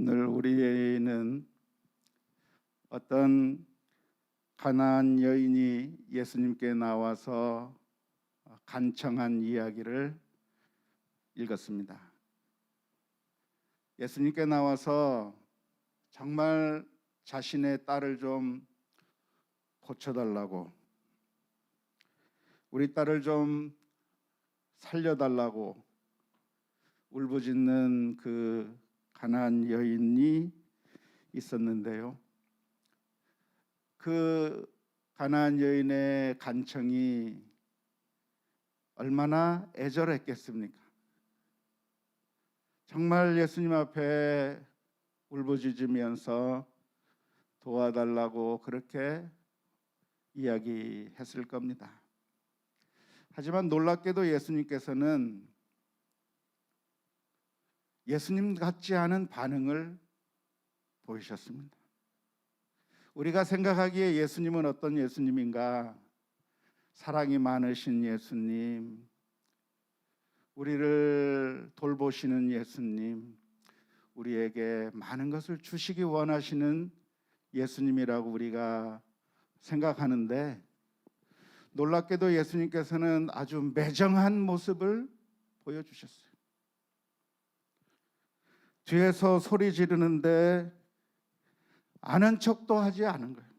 오늘 우리는 어떤 가나안 여인이 예수님께 나와서 간청한 이야기를 읽었습니다. 예수님께 나와서 정말 자신의 딸을 좀 고쳐달라고, 우리 딸을 좀 살려달라고 울부짖는 그 가나안 여인이 있었는데요. 그 가나안 여인의 간청이 얼마나 애절했겠습니까? 정말 예수님 앞에 울부짖으면서 도와달라고 그렇게 이야기했을 겁니다. 하지만 놀랍게도 예수님께서는 예수님 같지 않은 반응을 보이셨습니다. 우리가 생각하기에 예수님은 어떤 예수님인가? 사랑이 많으신 예수님, 우리를 돌보시는 예수님, 우리에게 많은 것을 주시기 원하시는 예수님이라고 우리가 생각하는데, 놀랍게도 예수님께서는 아주 매정한 모습을 보여주셨어요. 뒤에서 소리 지르는데 아는 척도 하지 않은 거예요.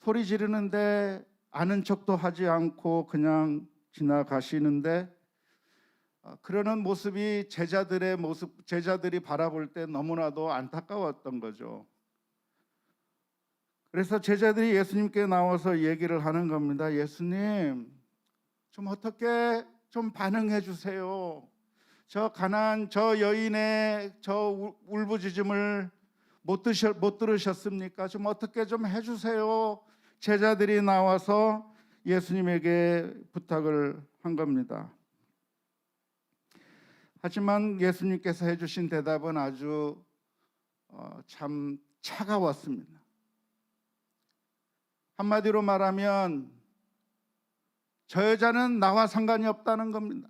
소리 지르는데 아는 척도 하지 않고 그냥 지나가시는데, 그러는 모습이 제자들이 바라볼 때 너무나도 안타까웠던 거죠. 그래서 제자들이 예수님께 나와서 얘기를 하는 겁니다. 예수님, 좀 어떻게 좀 반응해 주세요. 저 가나안 저 여인의 저 울부짖음을 못 들으셨습니까? 좀 어떻게 좀 해주세요. 제자들이 나와서 예수님에게 부탁을 한 겁니다. 하지만 예수님께서 해주신 대답은 아주 참 차가웠습니다. 한마디로 말하면 저 여자는 나와 상관이 없다는 겁니다.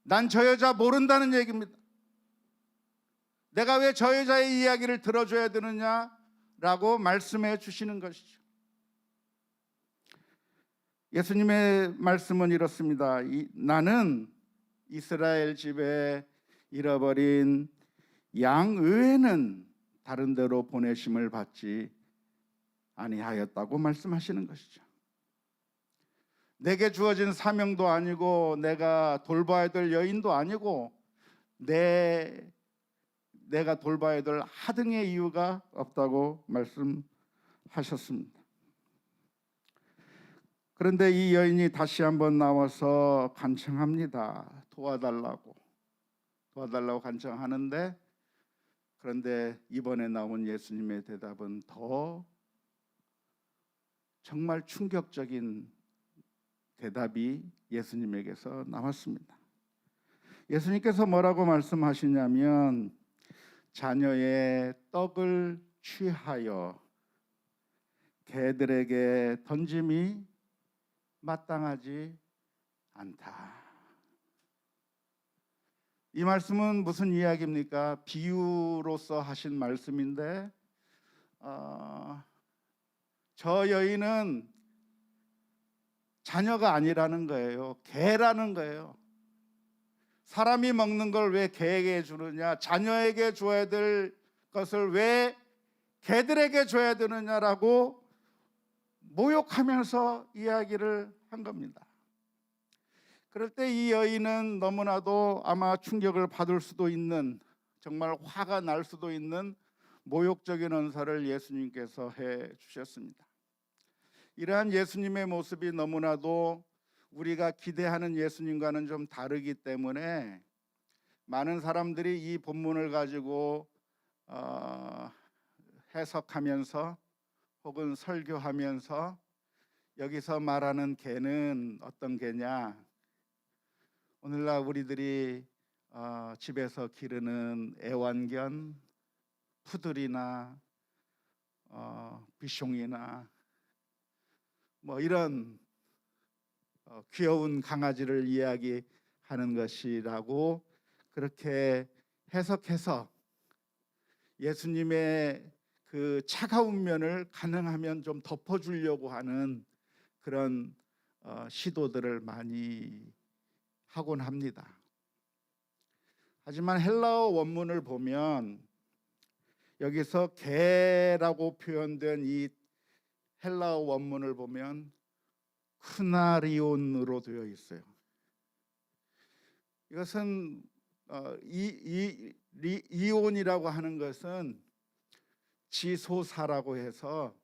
난 저 여자 모른다는 얘기입니다. 내가 왜 저 여자의 이야기를 들어줘야 되느냐라고 말씀해 주시는 것이죠. 예수님의 말씀은 이렇습니다. 나는 이스라엘 집에 잃어버린 양 외에는 다른 데로 보내심을 받지 아니하였다고 말씀하시는 것이죠. 내게 주어진 사명도 아니고 내가 돌봐야 될 여인도 아니고 내가 돌봐야 될 하등의 이유가 없다고 말씀하셨습니다. 그런데 이 여인이 다시 한번 나와서 간청합니다. 도와달라고 간청하는데, 그런데 이번에 나온 예수님의 대답은 더 정말 충격적인 대답이 예수님에게서 나왔습니다. 예수님께서 뭐라고 말씀하시냐면, 자녀의 떡을 취하여 개들에게 던짐이 마땅하지 않다. 이 말씀은 무슨 이야기입니까? 비유로서 하신 말씀인데, 저 여인은 자녀가 아니라는 거예요. 개라는 거예요. 사람이 먹는 걸 왜 개에게 주느냐, 자녀에게 줘야 될 것을 왜 개들에게 줘야 되느냐라고 모욕하면서 이야기를 한 겁니다. 그럴 때 이 여인은 너무나도 아마 충격을 받을 수도 있는, 정말 화가 날 수도 있는 모욕적인 언사를 예수님께서 해 주셨습니다. 이러한 예수님의 모습이 너무나도 우리가 기대하는 예수님과는 좀 다르기 때문에 많은 사람들이 이 본문을 가지고 해석하면서 혹은 설교하면서 여기서 말하는 개는 어떤 개냐, 오늘날 우리들이 집에서 기르는 애완견, 푸들이나 비숑이나 뭐 이런 귀여운 강아지를 이야기하는 것이라고 그렇게 해석해서 예수님의 그 차가운 면을 가능하면 좀 덮어주려고 하는 그런 시도들을 많이 하곤 합니다. 하지만 헬라어 원문을 보면 여기서 개라고 표현된 이 헬라어 원문을 보면 크나리온으로 되어 있어요. 이것은 이온이라고 하는 것은 지소사라고 해서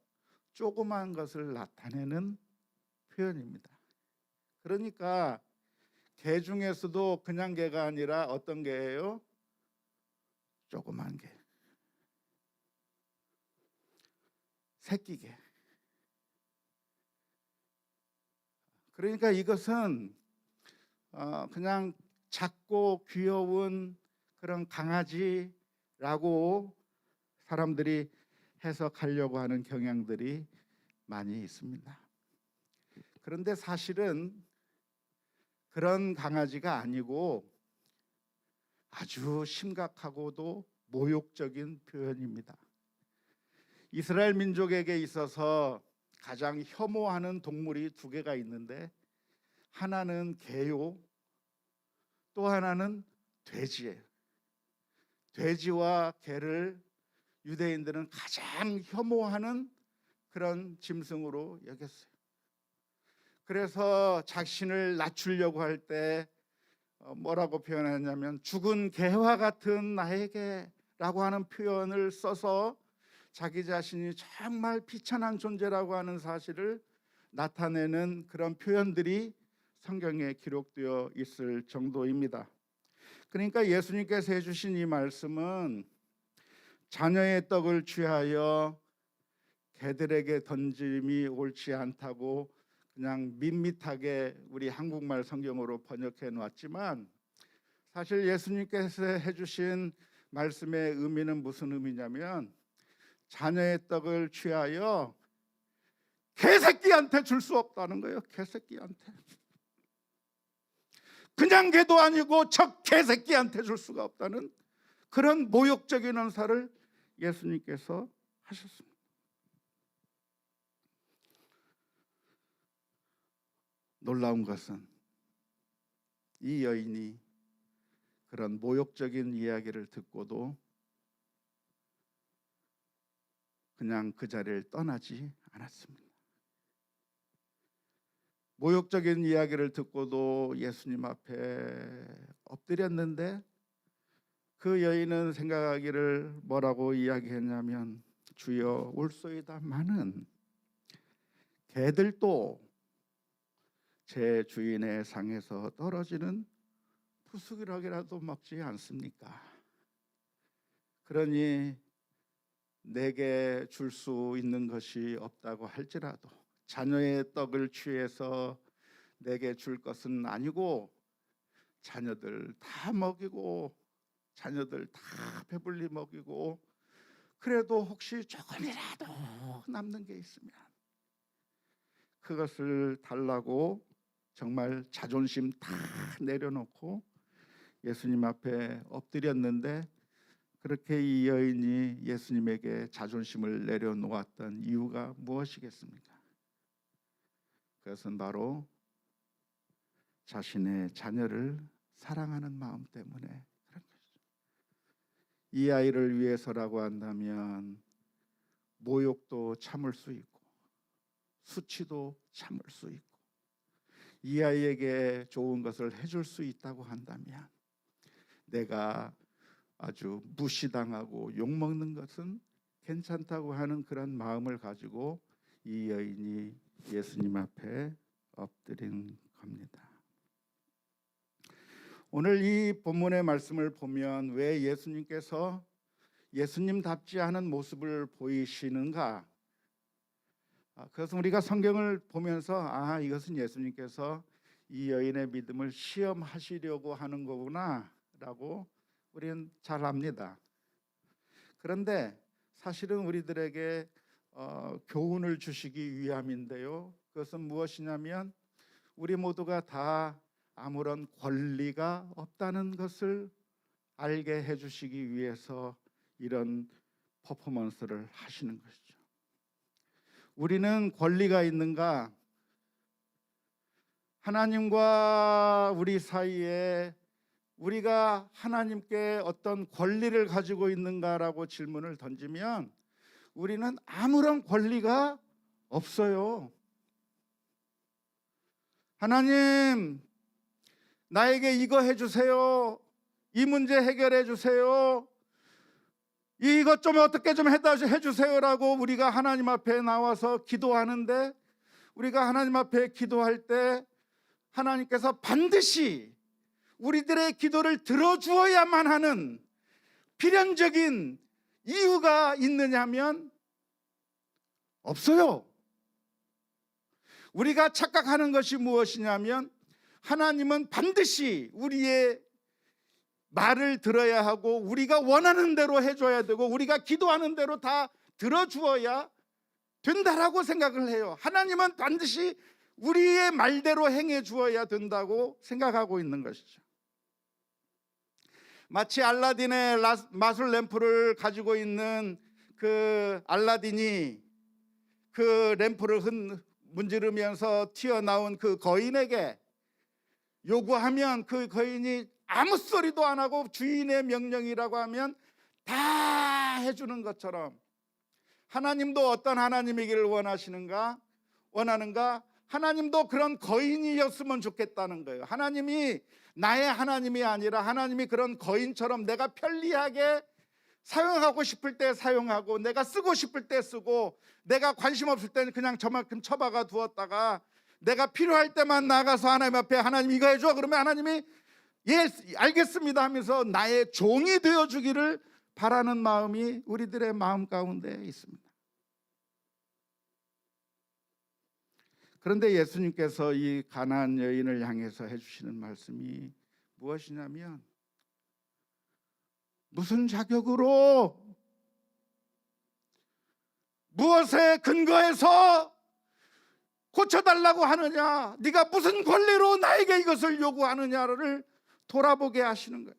조그만 것을 나타내는 표현입니다. 그러니까 개 중에서도 그냥 개가 아니라 어떤 개예요? 조그만 개, 새끼 개. 그러니까 이것은 그냥 작고 귀여운 그런 강아지라고 사람들이 해석하려고 하는 경향들이 많이 있습니다. 그런데 사실은 그런 강아지가 아니고 아주 심각하고도 모욕적인 표현입니다. 이스라엘 민족에게 있어서 가장 혐오하는 동물이 두 개가 있는데 하나는 개요, 또 하나는 돼지예요. 돼지와 개를 유대인들은 가장 혐오하는 그런 짐승으로 여겼어요. 그래서 자신을 낮추려고 할 때 뭐라고 표현하냐면 죽은 개와 같은 나에게라고 하는 표현을 써서 자기 자신이 정말 비천한 존재라고 하는 사실을 나타내는 그런 표현들이 성경에 기록되어 있을 정도입니다. 그러니까 예수님께서 해주신 이 말씀은 자녀의 떡을 취하여 개들에게 던짐이 옳지 않다고 그냥 밋밋하게 우리 한국말 성경으로 번역해 놨지만 사실 예수님께서 해주신 말씀의 의미는 무슨 의미냐면 자녀의 떡을 취하여 개새끼한테 줄 수 없다는 거예요. 개새끼한테. 그냥 개도 아니고 저 개새끼한테 줄 수가 없다는 그런 모욕적인 언사를 예수님께서 하셨습니다. 놀라운 것은 이 여인이 그런 모욕적인 이야기를 듣고도 그냥 그 자리를 떠나지 않았습니다. 모욕적인 이야기를 듣고도 예수님 앞에 엎드렸는데 그 여인은 생각하기를 뭐라고 이야기했냐면 주여 올소이다마는 개들도 제 주인의 상에서 떨어지는 푸스기락이라도 먹지 않습니까? 그러니 내게 줄 수 있는 것이 없다고 할지라도 자녀의 떡을 취해서 내게 줄 것은 아니고 자녀들 다 먹이고 자녀들 다 배불리 먹이고 그래도 혹시 조금이라도 남는 게 있으면 그것을 달라고 정말 자존심 다 내려놓고 예수님 앞에 엎드렸는데 그렇게 이 여인이 예수님에게 자존심을 내려놓았던 이유가 무엇이겠습니까? 그것은 바로 자신의 자녀를 사랑하는 마음 때문에 그런 것이죠. 이 아이를 위해서라고 한다면 모욕도 참을 수 있고 수치도 참을 수 있고 이 아이에게 좋은 것을 해줄 수 있다고 한다면 내가 아주 무시당하고 욕먹는 것은 괜찮다고 하는 그런 마음을 가지고 이 여인이 예수님 앞에 엎드린 겁니다. 오늘 이 본문의 말씀을 보면 왜 예수님께서 예수님답지 않은 모습을 보이시는가? 그것은 우리가 성경을 보면서 이것은 예수님께서 이 여인의 믿음을 시험하시려고 하는 거구나 라고 우리는 잘 압니다. 그런데 사실은 우리들에게 교훈을 주시기 위함인데요. 그것은 무엇이냐면 우리 모두가 다 아무런 권리가 없다는 것을 알게 해주시기 위해서 이런 퍼포먼스를 하시는 것이죠. 우리는 권리가 있는가? 하나님과 우리 사이에 우리가 하나님께 어떤 권리를 가지고 있는가라고 질문을 던지면 우리는 아무런 권리가 없어요. 하나님, 나에게 이거 해주세요. 이 문제 해결해 주세요. 이것 좀 어떻게 좀 해주세요라고 우리가 하나님 앞에 나와서 기도하는데, 우리가 하나님 앞에 기도할 때 하나님께서 반드시 우리들의 기도를 들어주어야만 하는 필연적인 이유가 있느냐면 없어요. 우리가 착각하는 것이 무엇이냐면 하나님은 반드시 우리의 말을 들어야 하고 우리가 원하는 대로 해줘야 되고 우리가 기도하는 대로 다 들어주어야 된다라고 생각을 해요. 하나님은 반드시 우리의 말대로 행해 주어야 된다고 생각하고 있는 것이죠. 마치 알라딘의 마술 램프를 가지고 있는 그 알라딘이 그 램프를 문지르면서 튀어나온 그 거인에게 요구하면 그 거인이 아무 소리도 안 하고 주인의 명령이라고 하면 다 해주는 것처럼 하나님도 어떤 하나님이기를 원하는가? 하나님도 그런 거인이었으면 좋겠다는 거예요. 하나님이 나의 하나님이 아니라 하나님이 그런 거인처럼 내가 편리하게 사용하고 싶을 때 사용하고 내가 쓰고 싶을 때 쓰고 내가 관심 없을 때는 그냥 저만큼 처박아 두었다가 내가 필요할 때만 나가서 하나님 앞에 하나님 이거 해줘 그러면 하나님이 예 알겠습니다 하면서 나의 종이 되어주기를 바라는 마음이 우리들의 마음 가운데 있습니다. 그런데 예수님께서 이 가나안 여인을 향해서 해주시는 말씀이 무엇이냐면 무슨 자격으로 무엇에 근거해서 고쳐달라고 하느냐, 네가 무슨 권리로 나에게 이것을 요구하느냐를 돌아보게 하시는 거예요.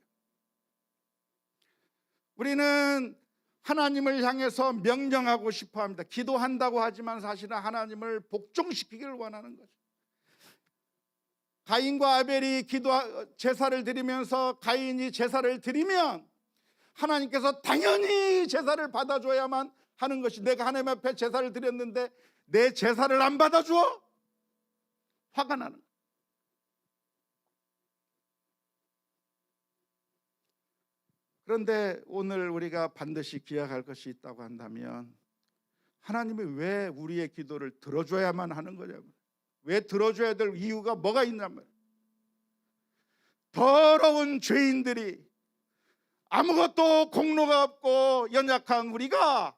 우리는 하나님을 향해서 명령하고 싶어 합니다. 기도한다고 하지만 사실은 하나님을 복종시키기를 원하는 거죠. 가인과 아벨이 제사를 드리면서 가인이 제사를 드리면 하나님께서 당연히 제사를 받아줘야만 하는 것이, 내가 하나님 앞에 제사를 드렸는데 내 제사를 안 받아줘? 화가 나는 거예요. 그런데 오늘 우리가 반드시 기억할 것이 있다고 한다면 하나님이 왜 우리의 기도를 들어줘야만 하는 거냐고요. 왜 들어줘야 될 이유가 뭐가 있냐면 더러운 죄인들이 아무것도 공로가 없고 연약한 우리가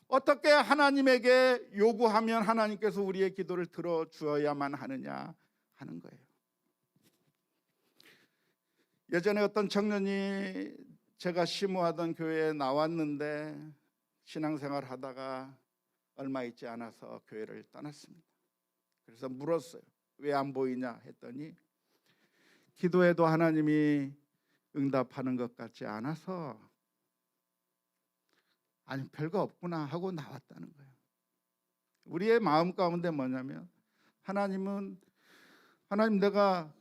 어떻게 하나님에게 요구하면 하나님께서 우리의 기도를 들어주어야만 하느냐 하는 거예요. 예전에 어떤 청년이 제가 심우하던 교회에 나왔는데 신앙생활 하다가 얼마 있지 않아서 교회를 떠났습니다. 그래서 물었어요. 왜 안 보이냐 했더니 기도해도 하나님이 응답하는 것 같지 않아서 아니 별거 없구나 하고 나왔다는 거예요. 우리의 마음 가운데 뭐냐면 하나님 내가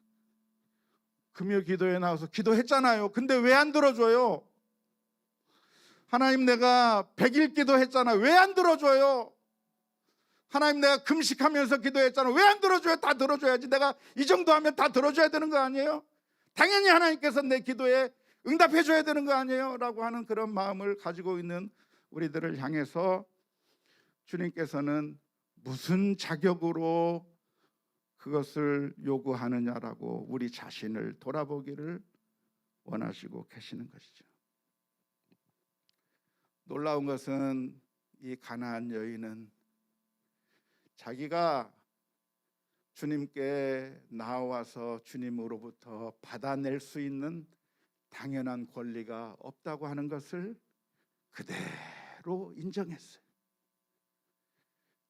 금요 기도에 나와서 기도했잖아요. 근데 왜 안 들어줘요? 하나님 내가 100일 기도했잖아요. 왜 안 들어줘요? 하나님 내가 금식하면서 기도했잖아요. 왜 안 들어줘요? 다 들어줘야지. 내가 이 정도 하면 다 들어줘야 되는 거 아니에요? 당연히 하나님께서 내 기도에 응답해 줘야 되는 거 아니에요? 라고 하는 그런 마음을 가지고 있는 우리들을 향해서 주님께서는 무슨 자격으로 그것을 요구하느냐라고 우리 자신을 돌아보기를 원하시고 계시는 것이죠. 놀라운 것은 이 가나안 여인은 자기가 주님께 나와서 주님으로부터 받아낼 수 있는 당연한 권리가 없다고 하는 것을 그대로 인정했어요.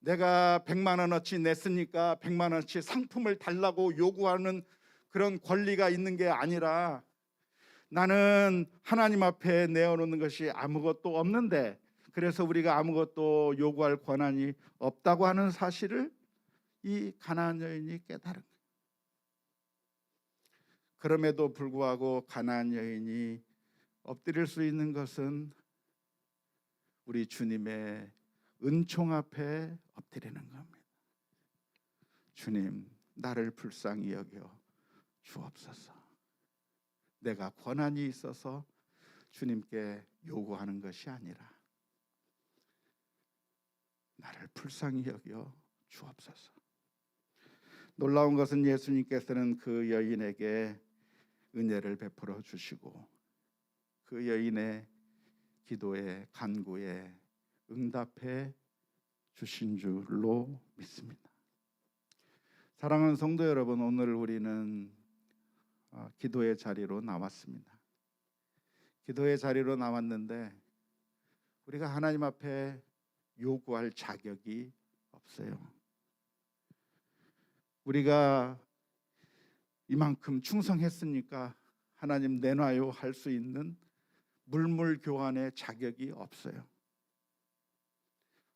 내가 100만 원어치 냈으니까 100만 원어치 상품을 달라고 요구하는 그런 권리가 있는 게 아니라 나는 하나님 앞에 내어놓는 것이 아무것도 없는데, 그래서 우리가 아무것도 요구할 권한이 없다고 하는 사실을 이 가나안 여인이 깨달은 거예요. 그럼에도 불구하고 가나안 여인이 엎드릴 수 있는 것은 우리 주님의 은총 앞에 엎드리는 겁니다. 주님, 나를 불쌍히 여겨 주옵소서. 내가 권한이 있어서 주님께 요구하는 것이 아니라 나를 불쌍히 여겨 주옵소서. 놀라운 것은 예수님께서는 그 여인에게 은혜를 베풀어 주시고 그 여인의 기도에, 간구에 응답해 주신 줄로 믿습니다. 사랑하는 성도 여러분, 오늘 우리는 기도의 자리로 나왔습니다. 기도의 자리로 나왔는데 우리가 하나님 앞에 요구할 자격이 없어요. 우리가 이만큼 충성했으니까 하나님 내놔요 할 수 있는 물물 교환의 자격이 없어요.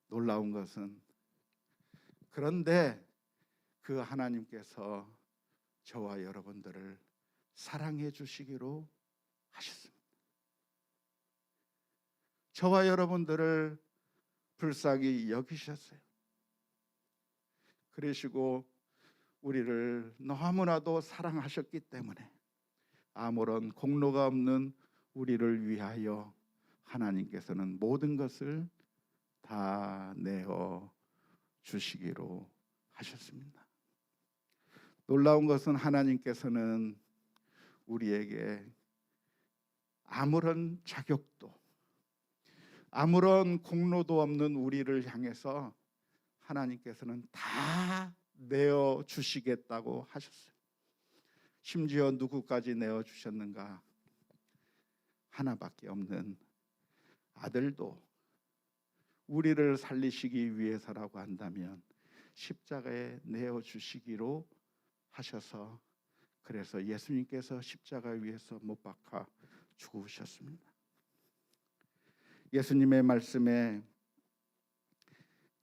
놀라운 것은 그런데 그 하나님께서 저와 여러분들을 사랑해 주시기로 하셨습니다. 저와 여러분들을 불쌍히 여기셨어요. 그러시고 우리를 너무나도 사랑하셨기 때문에 아무런 공로가 없는 우리를 위하여 하나님께서는 모든 것을 다 내어 주시기로 하셨습니다. 놀라운 것은 하나님께서는 우리에게 아무런 자격도 아무런 공로도 없는 우리를 향해서 하나님께서는 다 내어 주시겠다고 하셨어요. 심지어 누구까지 내어 주셨는가? 하나밖에 없는 아들도 우리를 살리시기 위해서라고 한다면 십자가에 내어 주시기로 하셔서, 그래서 예수님께서 십자가 위에서 못 박아 죽으셨습니다. 예수님의 말씀에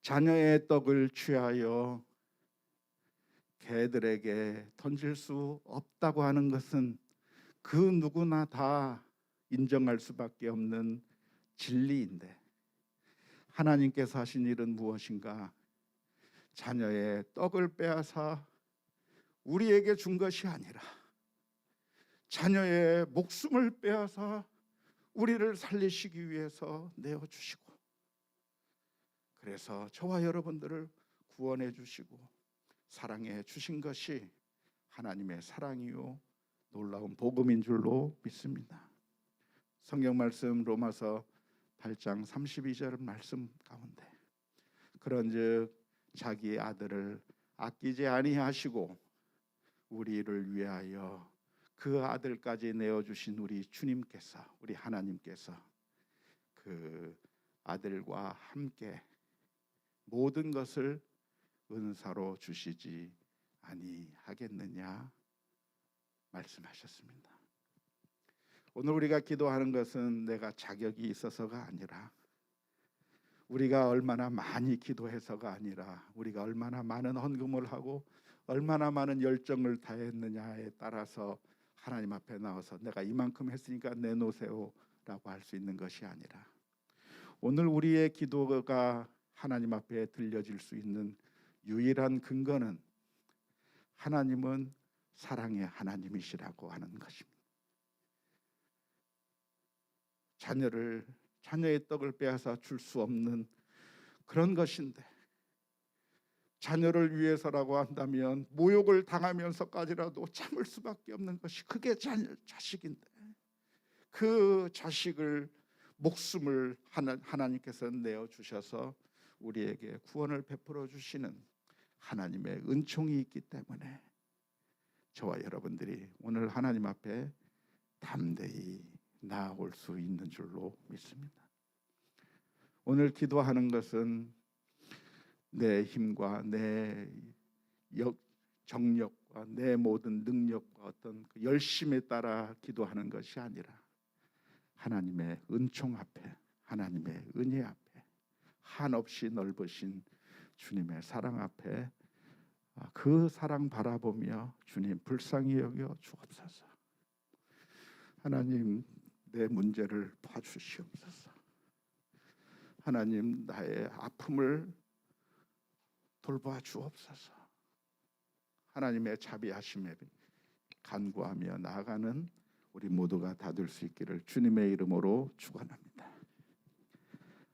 자녀의 떡을 취하여 개들에게 던질 수 없다고 하는 것은 그 누구나 다 인정할 수밖에 없는 진리인데, 하나님께서 하신 일은 무엇인가? 자녀의 떡을 빼앗아 우리에게 준 것이 아니라 자녀의 목숨을 빼앗아 우리를 살리시기 위해서 내어주시고, 그래서 저와 여러분들을 구원해 주시고 사랑해 주신 것이 하나님의 사랑이요 놀라운 복음인 줄로 믿습니다. 성경 말씀 로마서 8장 32절 말씀 가운데 그런즉 자기의 아들을 아끼지 아니하시고 우리를 위하여 그 아들까지 내어주신 우리 주님께서, 우리 하나님께서 그 아들과 함께 모든 것을 은사로 주시지 아니하겠느냐 말씀하셨습니다. 오늘 우리가 기도하는 것은 내가 자격이 있어서가 아니라, 우리가 얼마나 많이 기도해서가 아니라, 우리가 얼마나 많은 헌금을 하고 얼마나 많은 열정을 다했느냐에 따라서 하나님 앞에 나와서 내가 이만큼 했으니까 내놓으세요 라고 할 수 있는 것이 아니라, 오늘 우리의 기도가 하나님 앞에 들려질 수 있는 유일한 근거는 하나님은 사랑의 하나님이시라고 하는 것입니다. 자녀의 떡을 빼앗아 줄 수 없는 그런 것인데, 자녀를 위해서라고 한다면 모욕을 당하면서까지라도 참을 수밖에 없는 것이 그게 자식인데, 그 자식을 목숨을 하나님께서 내어주셔서 우리에게 구원을 베풀어 주시는 하나님의 은총이 있기 때문에 저와 여러분들이 오늘 하나님 앞에 담대히 나아올 수 있는 줄로 믿습니다. 오늘 기도하는 것은 내 힘과 내 정력과 내 모든 능력과 어떤 그 열심에 따라 기도하는 것이 아니라 하나님의 은총 앞에, 하나님의 은혜 앞에, 한없이 넓으신 주님의 사랑 앞에 그 사랑 바라보며 주님 불쌍히 여겨 주옵소서. 하나님 내 문제를 봐주시옵소서. 하나님 나의 아픔을 돌봐 주옵소서. 하나님의 자비하심에 간구하며 나아가는 우리 모두가 다 될 수 있기를 주님의 이름으로 축원합니다.